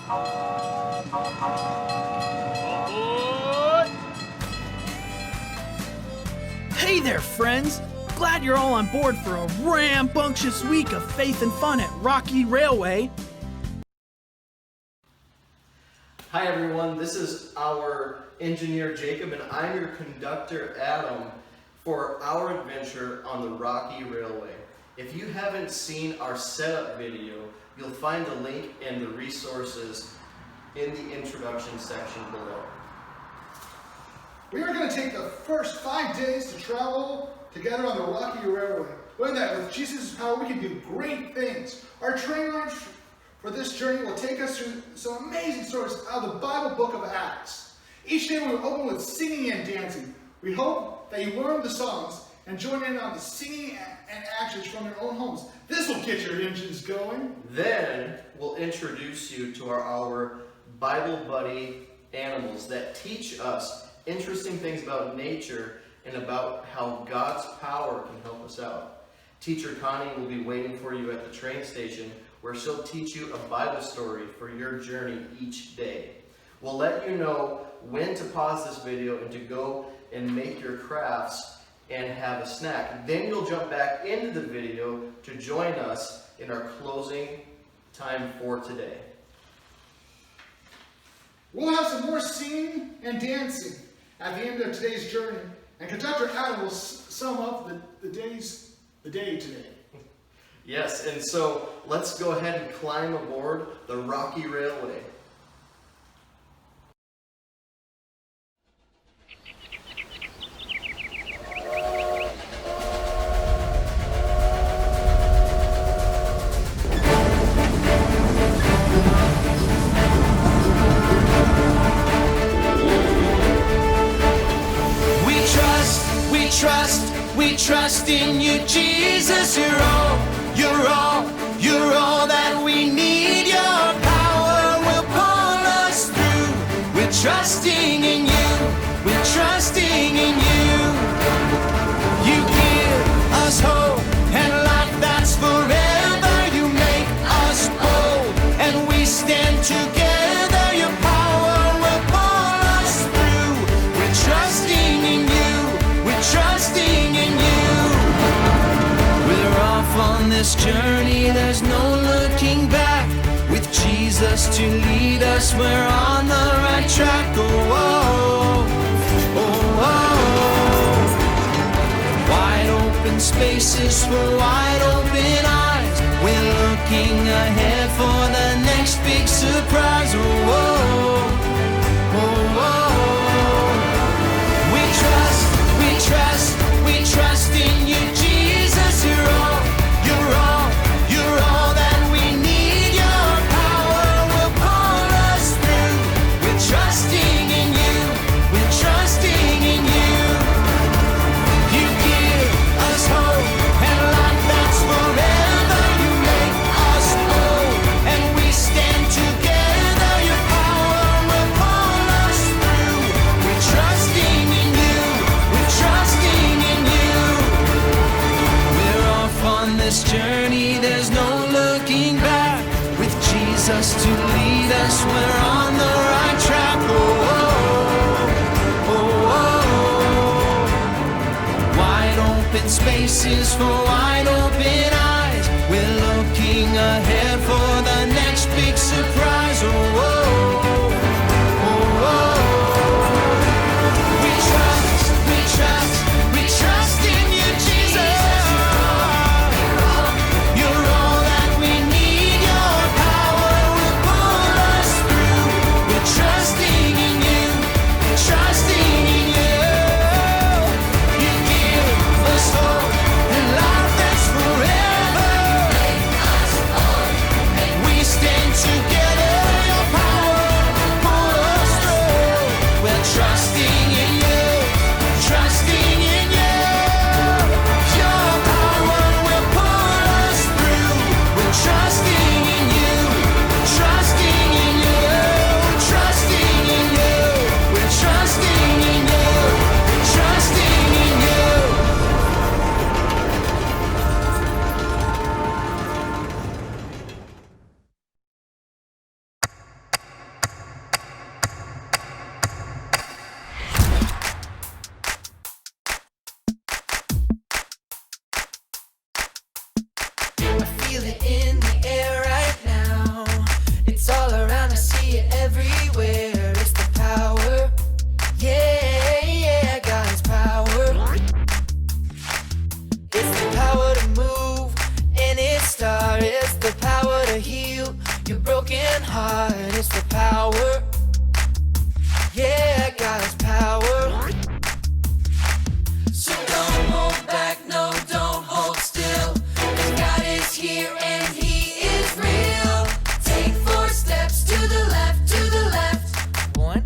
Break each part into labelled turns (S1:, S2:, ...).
S1: Hey there, friends! Glad you're all on board for a rambunctious week of faith and fun at Rocky Railway.
S2: Hi everyone, this is our engineer Jacob and I'm your conductor Adam for our adventure on the Rocky Railway. If you haven't seen our setup video, you'll find the link and the resources in the introduction section below.
S3: We are going to take the first 5 days to travel together on the Rocky Railway. Learn that with Jesus' power we can do great things. Our train line for this journey will take us through some amazing stories out of the Bible book of Acts. Each day we will open with singing and dancing. We hope that you learn the songs and join in on the singing and actions from your own homes. This will get your engines going.
S2: Then we'll introduce you to our Bible buddy animals that teach us interesting things about nature and about how God's power can help us out. Teacher Connie will be waiting for you at the train station where she'll teach you a Bible story for your journey each day. We'll let you know when to pause this video and to go and make your crafts and have a snack. Then you'll jump back into the video to join us in our closing time for today.
S3: We'll have some more singing and dancing at the end of today's journey, and Conductor Adam will sum up the day today.
S2: Yes, and so let's go ahead and climb aboard the Rocky Railway.
S4: We trust in you, Jesus. You're all that we need. Your power will pull us through. We're trusting in you. We're trusting in you. You give us hope and life that's forever. You make us bold and we stand together. Your power will pull us through. We're trusting in you. We're trusting in you. We're off on this journey, there's no looking back. With Jesus to lead us, we're on the right track. Oh, oh, oh, oh. Wide open spaces for wide open eyes. We're looking ahead for the next big surprise. Oh, oh, oh, oh. We trust in you, Jesus. You're all that we need. Your power will pull us through. We're trusting in you. We're trusting in you. You give us hope and life that's forever. You make us bold and we stand together. Your power will pull us through. We're trusting in you. We're trusting in you. We're off on this journey, there's no looking back. With Jesus to lead us, we're on the right track. Oh, oh, oh, oh. Wide open spaces for wide open eyes. We're looking ahead for the next big surprise. Oh, oh, oh, oh. We trust in you, Jesus. You're all that we need. Your power will pull us through. We're trusting in you. We're trusting in you. You give us hope and life that's forever. Make us bold and we hard, it's the power. Yeah, God's power. So don't hold back, no, don't hold still. 'Cause God is here and He is real. Take 4 steps to the left, to the left. 1,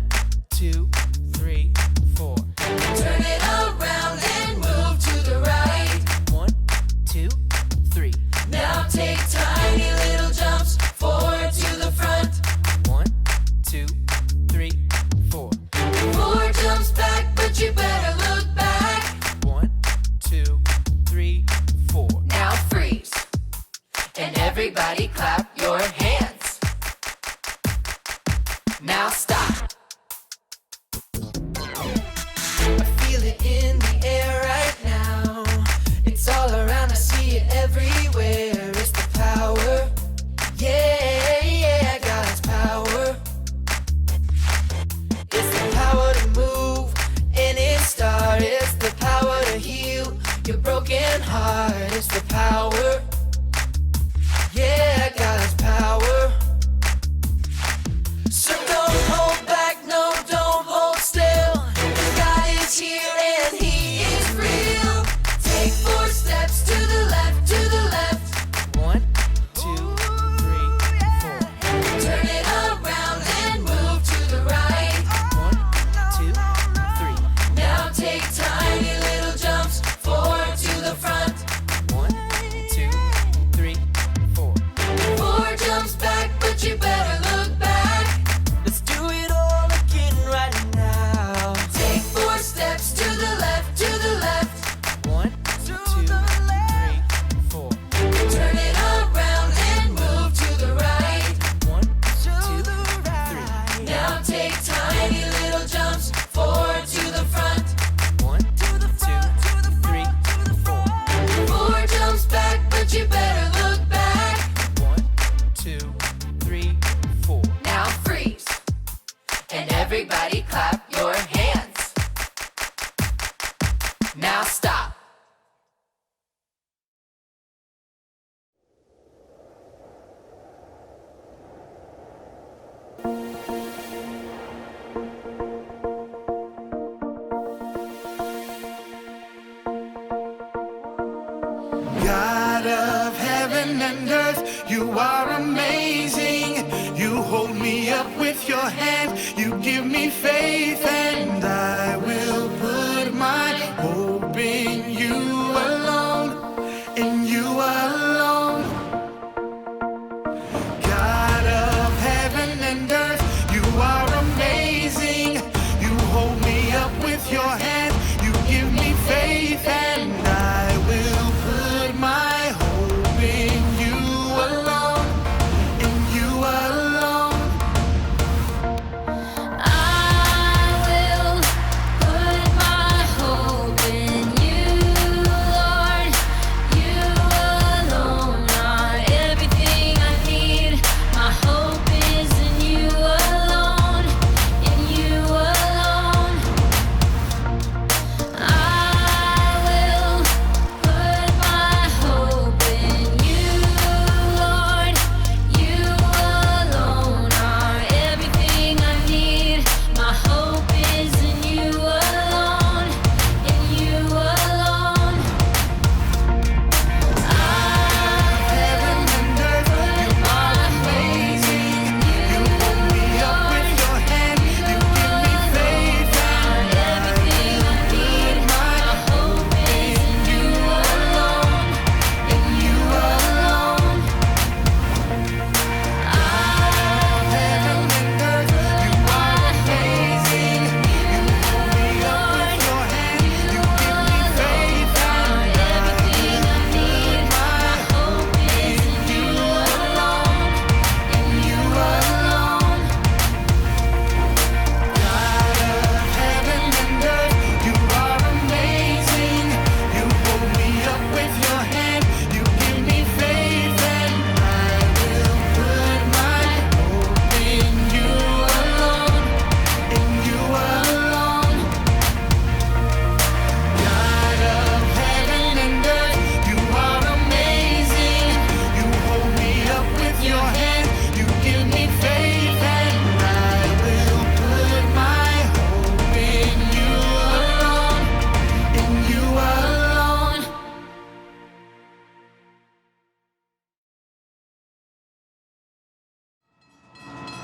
S4: 2, 3, 4. Turn it around and move to the right. 1, 2, 3. Now take tiny little jumps forward to the front. 1, 2, 3, 4. 4 jumps back, but you better look back. 1, 2, 3, 4. Now freeze. And everybody clap your hands. Now stop. I feel it in the air right now. It's all around, I see it everywhere. It's the power. Yeah, yeah, God's power. It's the power to move any star. It's the power to heal your broken heart. It's the power. Yeah, God's power. So don't hold back, no, don't hold still. God is here and He is real. Take 4 steps to the left, to the left. 1, 2, 3, 4. Turn it around and move to the right. 1, 2, 3. Now take tiny little jumps forward to the front. 1, 2, 3, 4. 4 jumps back, but you better look back. Let's do it all again right now. Take 4 steps to the left, to the left. 1, 2, 3, 4. Turn it around and move to the right. 1, 2, 3. Now take tiny little jumps forward to the front. 1, 2, 3, 4. 4 jumps back, but you better look back. 1, 2, 3, 4. Now freeze. And everybody clap your hands. Now stop.
S5: God of heaven and earth, you are amazing. You hold me up with your hand, you give me faith, and I will put my hope in you alone, in you alone. God of heaven and earth, you are amazing. You hold me up with your hand, you give me faith, and I will put my hope in you alone, in you alone.
S6: I will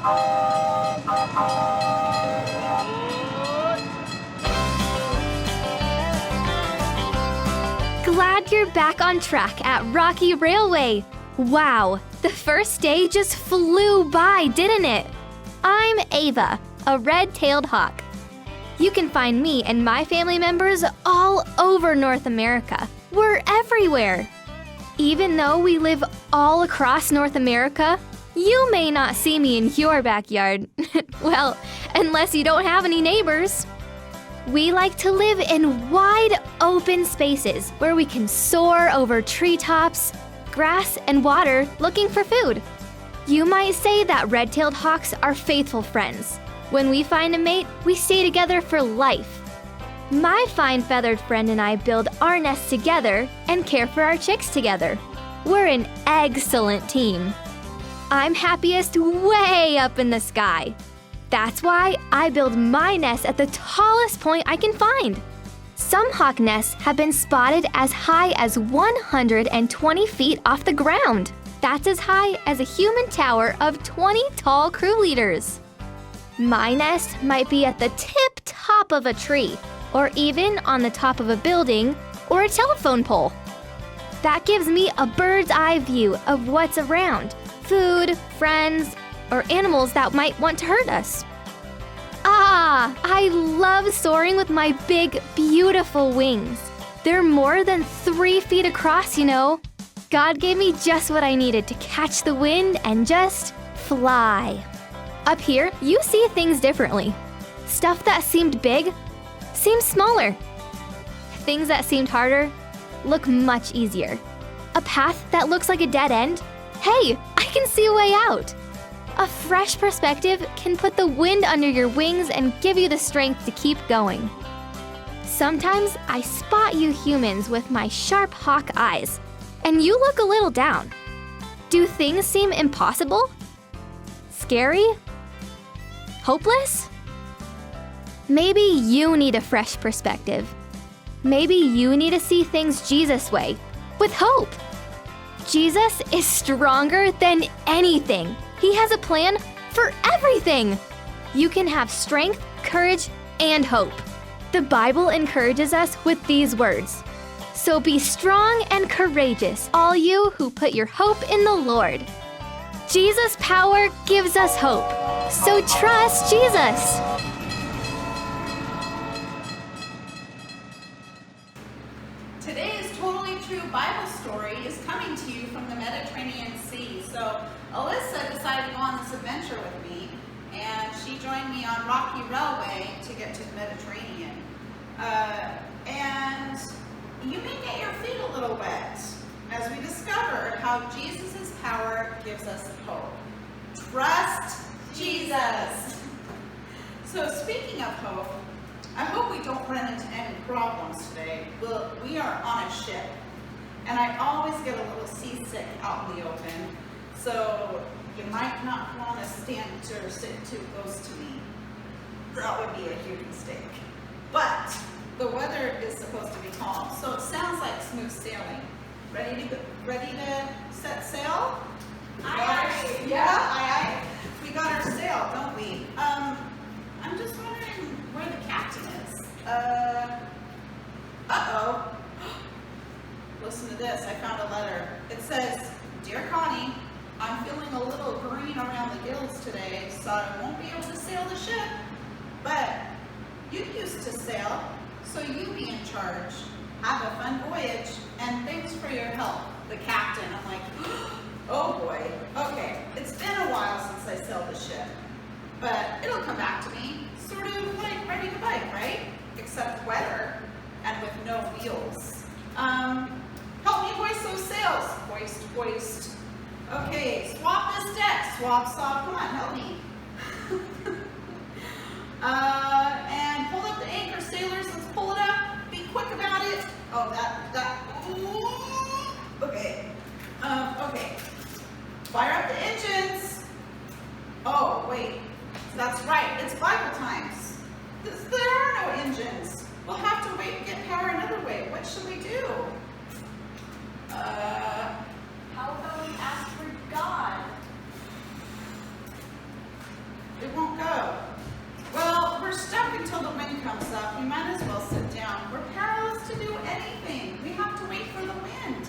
S6: Glad you're back on track at Rocky Railway. Wow, the first day just flew by, didn't it? I'm Ava, a red-tailed hawk. You can find me and my family members all over North America. We're everywhere. Even though we live all across North America, you may not see me in your backyard. Well, unless you don't have any neighbors. We like to live in wide open spaces where we can soar over treetops, grass, and water looking for food. You might say that red-tailed hawks are faithful friends. When we find a mate, we stay together for life. My fine feathered friend and I build our nest together and care for our chicks together. We're an excellent team. I'm happiest way up in the sky. That's why I build my nest at the tallest point I can find. Some hawk nests have been spotted as high as 120 feet off the ground. That's as high as a human tower of 20 tall crew leaders. My nest might be at the tip top of a tree, or even on the top of a building or a telephone pole. That gives me a bird's eye view of what's around, food, friends, or animals that might want to hurt us. I love soaring with my big, beautiful wings. They're more than 3 feet across, you know. God gave me just what I needed to catch the wind and just fly. Up here, you see things differently. Stuff that seemed big seems smaller. Things that seemed harder look much easier. A path that looks like a dead end, hey, I can see a way out. A fresh perspective can put the wind under your wings and give you the strength to keep going. Sometimes I spot you humans with my sharp hawk eyes, and you look a little down. Do things seem impossible? Scary? Hopeless? Maybe you need a fresh perspective. Maybe you need to see things Jesus' way, with hope. Jesus is stronger than anything. He has a plan for everything. You can have strength, courage, and hope. The Bible encourages us with these words. So be strong and courageous, all you who put your hope in the Lord. Jesus' power gives us hope. So trust Jesus.
S7: Today's Totally True Bible story is coming to you from the Mediterranean Sea. So Alyssa decided to go on this adventure with me, and she joined me on Rocky Railway to get to the Mediterranean. And you may get your feet a little wet as we discover how Jesus' power gives us hope. Trust Jesus. So speaking of hope, I hope we don't run into any problems today. We are on a ship, and I always get a little seasick out in the open, so you might not want to stand or sit too close to me. That would be a huge mistake. But the weather is supposed to be calm, so it sounds like smooth sailing. Ready to set sail? Aye. Yeah, aye. We got our sail, don't we? I'm just wondering where the captain is. Uh-oh. Listen to this, I found a letter. It says, Dear Connie, I'm feeling a little green around the gills today, so I won't be able to sail the ship. But you used to sail, so you be in charge. Have a fun voyage, and thanks for your help, the captain. I'm like, oh boy, okay. It's been a while since I sailed the ship, but it'll come back to me, sort of like riding a bike, right? Except wetter and with no wheels. Help me hoist those sails. Hoist, hoist. Okay, swap this deck. Swap, swap, come on, help me. And pull up the anchor, sailors, let's pull it up. Be quick about it. Oh, okay. Okay. Fire up the engines. Oh, wait. That's right, it's Bible times. There are no engines. We'll have to wait and get power another way. What should we do? How about we ask for God? It won't go. Well, we're stuck until the wind comes up. We might as well sit down. We're powerless to do anything. We have to wait for the wind.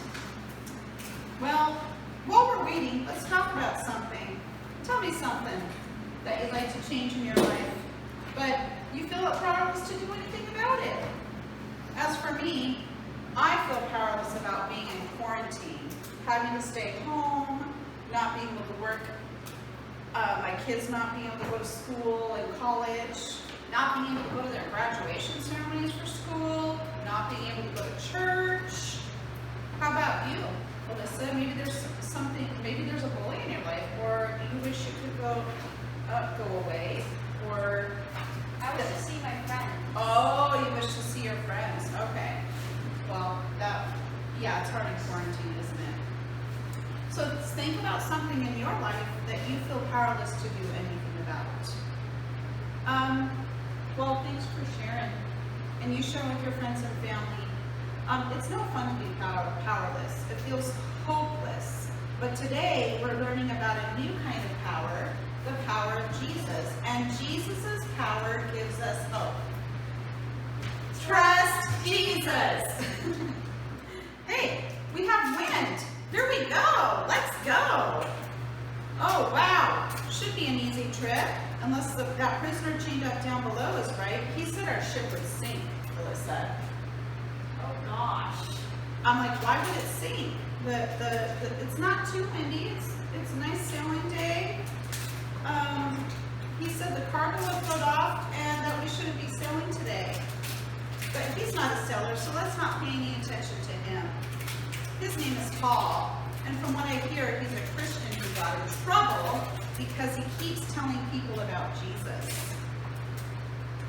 S7: Well, while we're waiting, let's talk about something. Tell me something that you'd like to change in your life, but you feel powerless to do anything about it. As for me, I feel powerless about being in quarantine, having to stay home, not being able to work, my kids not being able to go to school and college, not being able to go to their graduation ceremonies for school, not being able to go to church. How about you, Alyssa? Maybe there's something, maybe there's a bully in your life, or you wish you could go away, or
S8: I wish to see my friends.
S7: oh, you wish to see your friends. Okay. Well, yeah, it's hard in quarantine, isn't it? So think about something in your life that you feel powerless to do anything about. Well, thanks for sharing. And you share with your friends and family. It's no fun to be powerless. It feels hopeless. But today, we're learning about a new kind of power, the power of Jesus. And Jesus' power gives us hope. Trust Jesus. Hey, we have wind. Here we go. Let's go. Oh, wow. Should be an easy trip, unless that prisoner chained up down below is right. He said our ship would sink, Alyssa.
S8: Oh gosh.
S7: I'm like, why would it sink? It's not too windy. It's a nice sailing day. He said the cargo would float off and that we shouldn't be sailing today. But he's not a sailor, so let's not pay any attention to him. His name is Paul, and from what I hear, he's a Christian who got in trouble because he keeps telling people about Jesus.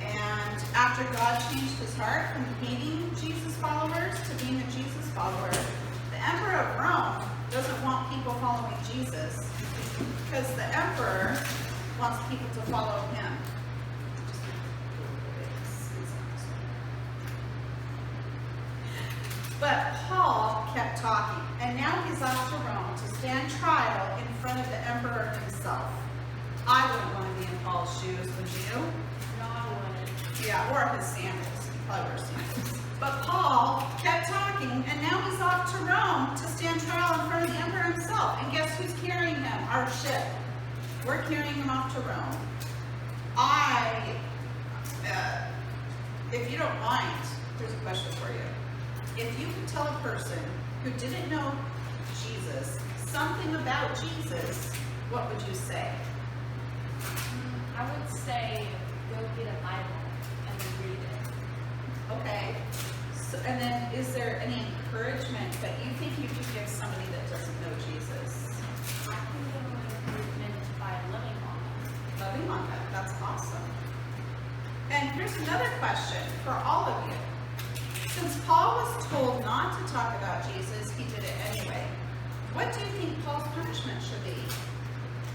S7: And after God changed his heart from hating Jesus followers to being a Jesus follower, the Emperor of Rome doesn't want people following Jesus because the Emperor wants people to follow him. But Paul kept talking, and now he's off to Rome to stand trial in front of the emperor himself. I wouldn't want to be in Paul's shoes, would you?
S8: No, I wouldn't.
S7: Yeah, or his sandals. He probably wears sandals. But Paul kept talking, and now he's off to Rome to stand trial in front of the emperor himself. And guess who's carrying him? Our ship. We're carrying him off to Rome. If you don't mind, here's a question for you. If you could tell a person who didn't know Jesus something about Jesus, what would you say?
S8: I would say go get a Bible and read it.
S7: Okay. So, and then is there any encouragement that you think you could give somebody that doesn't know Jesus?
S8: I can give them encouragement by loving on them.
S7: Loving on that. That's awesome. And here's another question for all of you. Since Paul was told not to talk about Jesus, he did it anyway. What do you think Paul's punishment should be?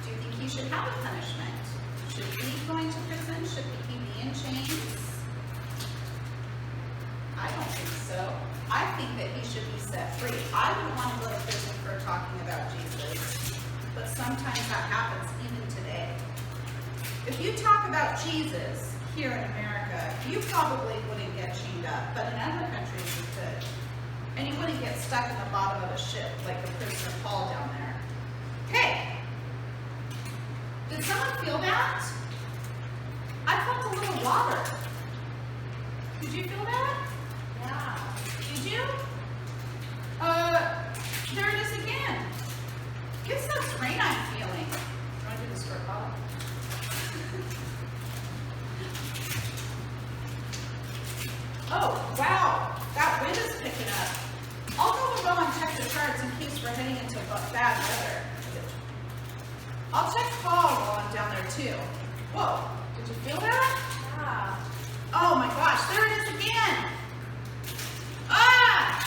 S7: Do you think he should have a punishment? Should he be going to prison? Should he be in chains? I don't think so. I think that he should be set free. I wouldn't want to go to prison for talking about Jesus, but sometimes that happens even today. If you talk about Jesus here in America, you probably wouldn't get chained up, but in other countries you could. And you wouldn't get stuck in the bottom of a ship like the prisoner Paul down there. Hey! Did someone feel that? I felt a little water. Did you feel that?
S8: Yeah.
S7: Did you? There it is again. Guess that's rain I'm feeling. Do you want to do this for a call? Oh, wow. That wind is picking up. I'll go and check the charts in case we're heading into bad weather. I'll check Paul while I'm down there too. Whoa, did you feel that?
S8: Yeah.
S7: Oh my gosh, there it is again. Ah!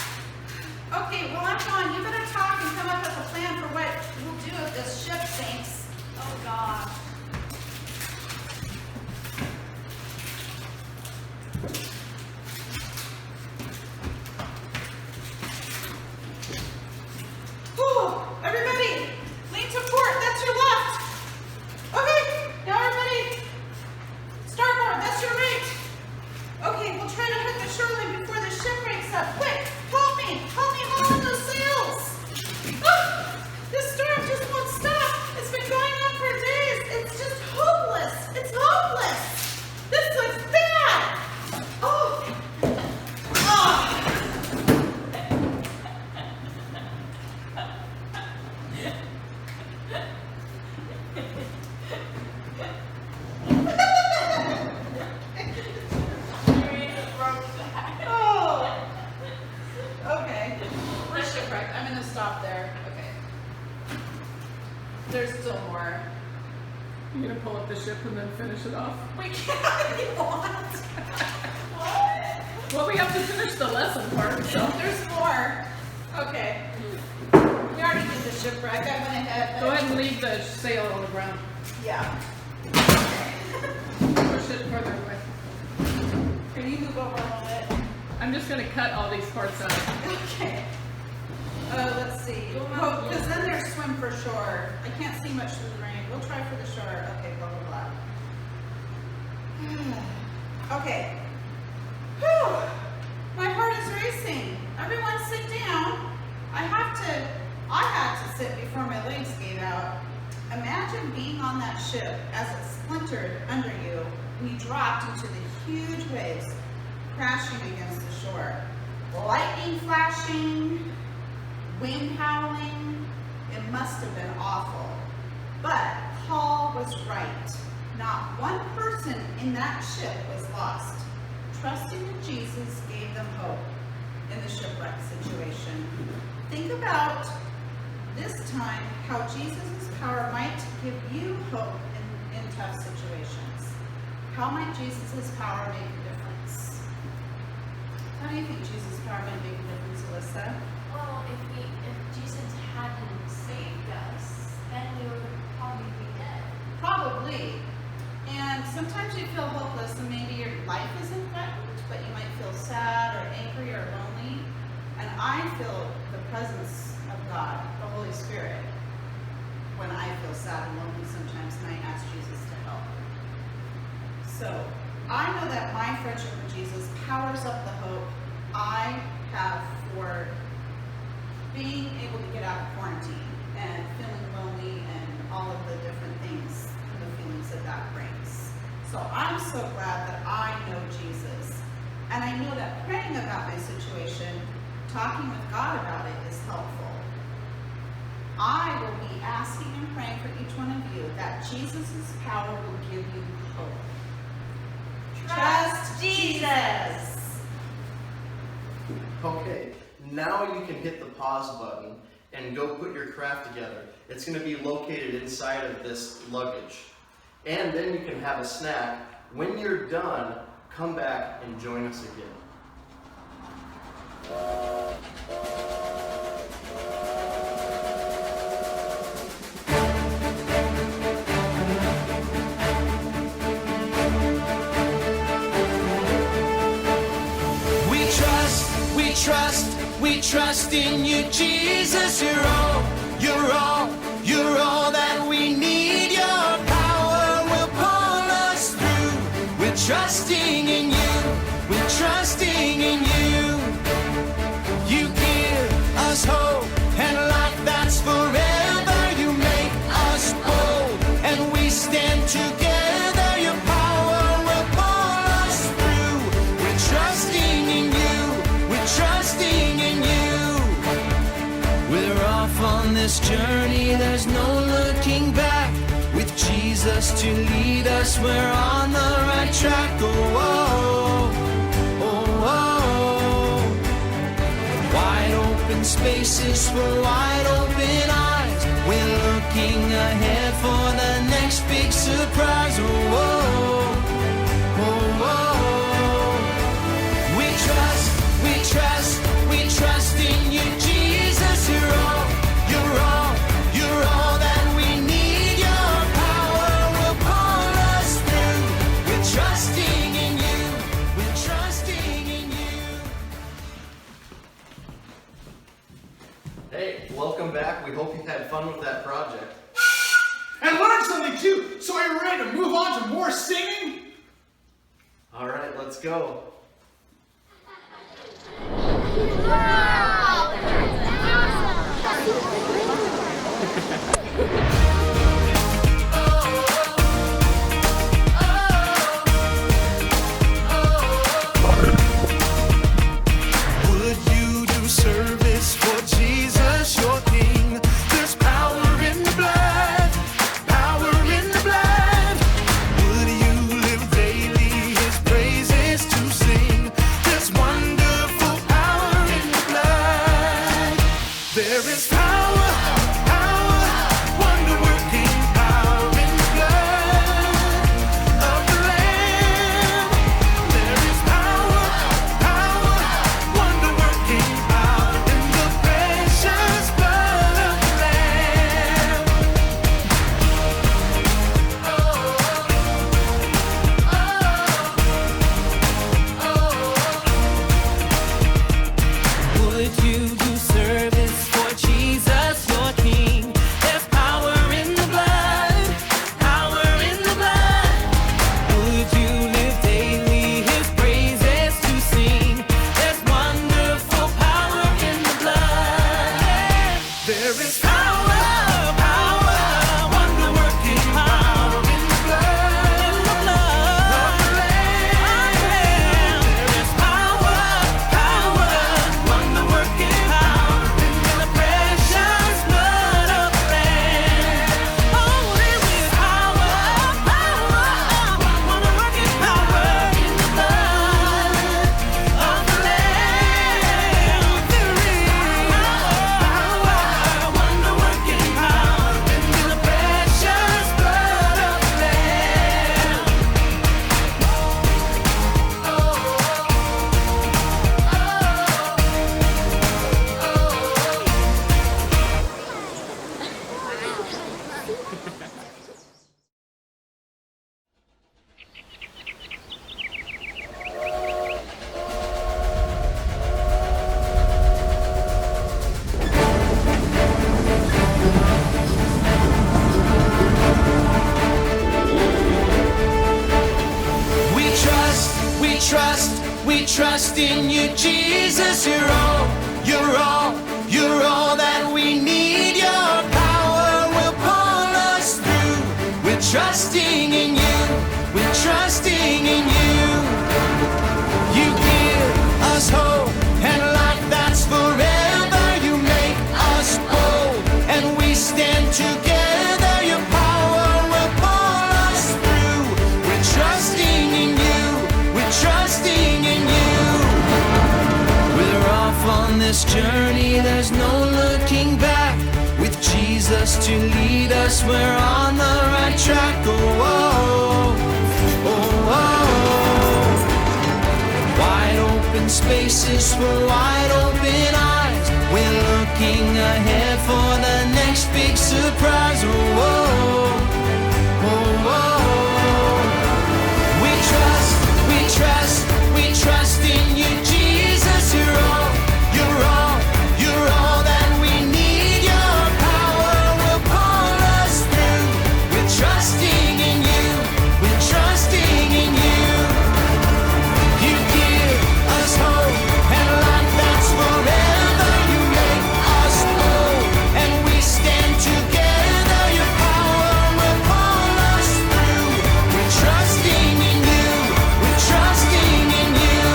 S7: Okay, well I'm gone. You better talk and come up with a plan for what we'll do if this ship sinks.
S8: Oh gosh.
S7: Whew, everybody, lean to port, that's your left. Okay, now everybody Oh. Okay. We're shipwrecked. I'm gonna stop there. Okay. There's still more.
S9: I'm gonna pull up the ship and then finish it off.
S7: We can't. What?
S9: Well, we have to finish the lesson part, so.
S7: There's more. Okay. We already did the shipwreck. I went ahead.
S9: Go ahead and leave the sail on the ground.
S7: Yeah.
S9: Push it further away.
S7: Can you move over a little bit?
S9: I'm just gonna cut all these parts out.
S7: Okay. Let's see. Oh, because then there's swim for shore. I can't see much through the rain. We'll try for the shore. Okay, blah, blah, blah. Okay. Whew. My heart is racing. Everyone sit down. I had to sit before my legs gave out. Imagine being on that ship as it splintered under you and you dropped into the huge waves crashing against the shore. Lightning flashing, wind howling. It must have been awful. But Paul was right. Not one person in that ship was lost. Trusting in Jesus gave them hope in the shipwreck situation. Think about this time how Jesus' power might give you hope in tough situations. How might Jesus' power make a difference? How do you think Jesus' power might make a difference, Alyssa?
S8: Well, if Jesus hadn't saved us, then we would probably be dead.
S7: Probably. And sometimes you feel hopeless and maybe your life isn't threatened, but you might feel sad or angry or lonely. And I feel the presence of God, the Holy Spirit, when I feel sad and lonely sometimes, and I ask Jesus to help. So I know that my friendship with Jesus powers up the hope I have for being able to get out of quarantine and feeling lonely and all of the different things and the feelings that that brings. So I'm so glad that I know Jesus. And I know that praying about my situation, talking with God about it, is helpful. I will be asking and praying for each one of you that Jesus' power will give you hope. Trust Jesus!
S2: Okay, now you can hit the pause button and go put your craft together. It's going to be located inside of this luggage. And then you can have a snack. When you're done, come back and join us again.
S4: We trust in you, Jesus. You're all that we need. Your power will pull us through. We're trusting in you. We're trusting in you. You give us hope and life that's forever. You make us bold and we stand together. Your power will pull us through. We're trusting in you. We're trusting in you. We're off on this journey. There's no looking back. With Jesus to lead us, we're on the right track. Oh, oh, oh, oh. Wide open spaces for wide open eyes. We're looking ahead for the next big surprise. Oh, oh, oh, oh. We trust in you, Jesus. You're all that we need. Your power will pull us through. We're trusting in you. We're trusting in you.
S2: Hey, welcome back. We hope you had fun with that project.
S3: And learn something too. So are you ready to move on to more singing?
S2: All right, let's go.
S5: Would you do service for Jesus, your King? There's power in the blood, power
S4: trust in you, Jesus. You're all, you're all, you're all that we need. Your power will pull us through. We're trusting in you. We're trusting in you. You give us hope and life that's forever. You make us bold and we stand together. Your power will pull us through. We're trusting in you. We're trusting in you. We're off on this journey. There's no looking back. With Jesus to lead us, we're on the right track. Oh, oh, oh, oh. Wide open spaces for wide open eyes. We're looking ahead for the next big surprise. Oh, oh, oh, oh. We trust, we trust, we trust in you, Jesus. You're all, you're all, you're all that we need. Your power will pull us through. We're trusting in you. We're trusting in you. You give us hope and life that's forever. You make us bold and we stand together. Your power will pull us through. We're trusting in you. We're trusting in you.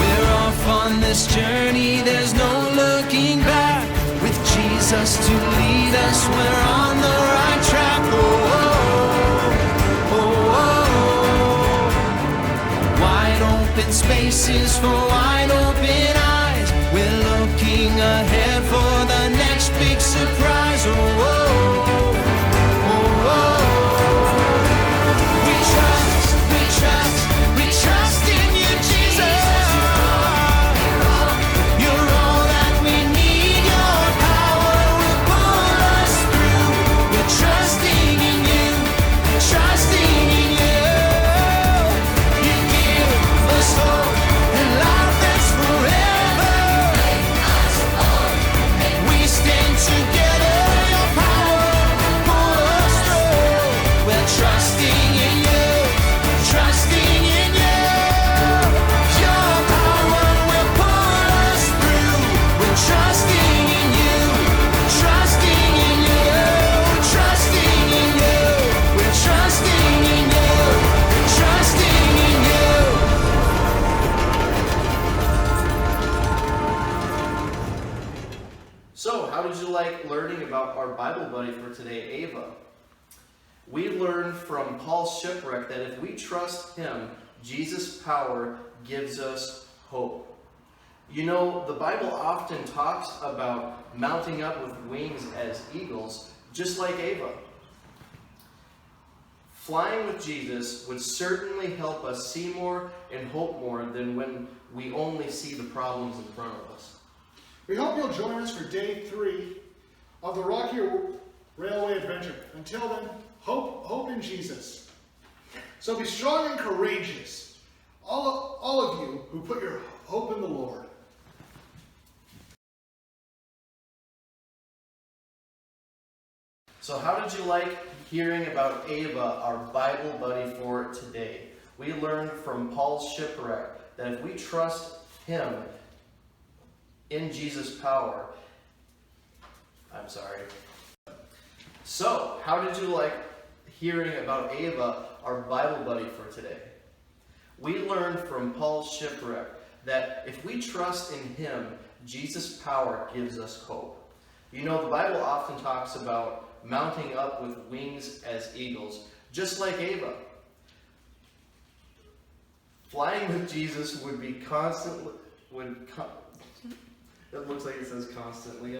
S4: We're off on this journey. There's no looking back. With Jesus to lead us, we're on the right track. Oh, oh, oh, oh. Wide open spaces for wide open eyes. We're looking ahead for the next big surprise. Oh, oh, oh, oh. We trust, we trust, we trust in you, Jesus. You're all that we need. Your power will pull us through. We're trusting in you, trusting in you. You give us hope and life that's forever. We stand together. Your power pull us through. We're trusting in you, trusting in you. Your power will pull us through. We're trusting in you, trusting in you, trusting in you. We're trusting in you, trusting in you.
S2: So, how did you like learning about our Bible buddy for today, Ava? We learned from Paul's Shipwrecked that if we trust him, Jesus' power gives us hope. You know, the Bible often talks about mounting up with wings as eagles, just like Ava. Flying with Jesus would certainly help us see more and hope more than when we only see the problems in front of us.
S3: We hope you'll join us for day 3 of the Rocky Railway adventure. Until then, hope in Jesus. So be strong and courageous, all of you who put your hope in the Lord.
S2: So how did you like hearing about Ava, our Bible buddy for today? We learned from Paul's Shipwreck that if we trust him in Jesus' power, So, how did you like hearing about Ava, our Bible buddy for today? We learned from Paul's Shipwreck that if we trust in him, Jesus' power gives us hope. You know, the Bible often talks about mounting up with wings as eagles, just like Ava. Flying with Jesus would be constantly, it looks like it says constantly.